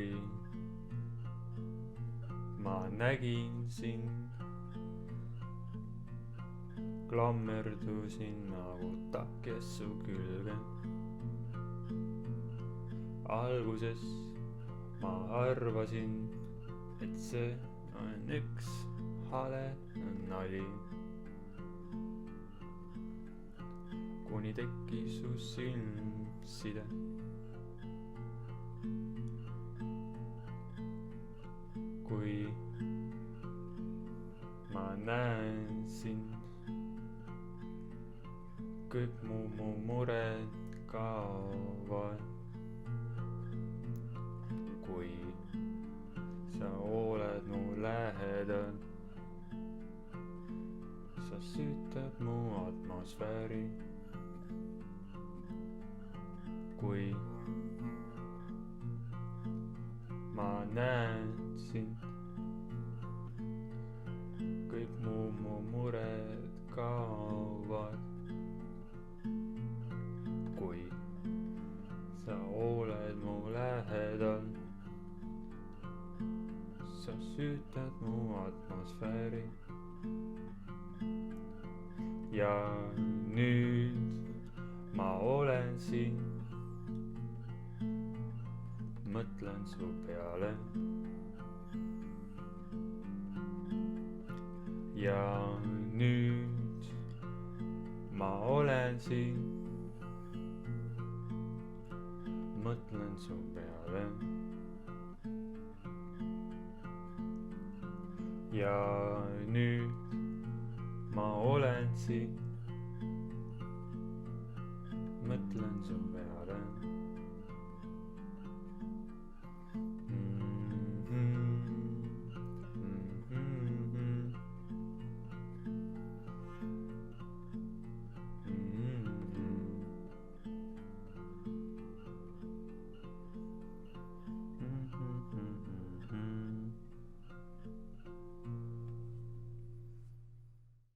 kui ma nägin sind, klammerdusin nagu takjes su külge. Alguses ma arvasin, et see on üks hale nali, kuni tekkis su silmside. Kui ma näen sind, kõik mu mured kaovad. Kui sa oled mu lähedal, sa süütad mu atmosfääri. Kui ma näen sind, kõik mu mured kaovad. Kui sa oled mu lähedal, sa süütad mu atmosfääri. Ja nüüd ma olen siin, mõtlen su peale. Ja nüüd ma olen siin, mõtlen su peale. Ja nüüd ma olen siin, mõtlen su peale.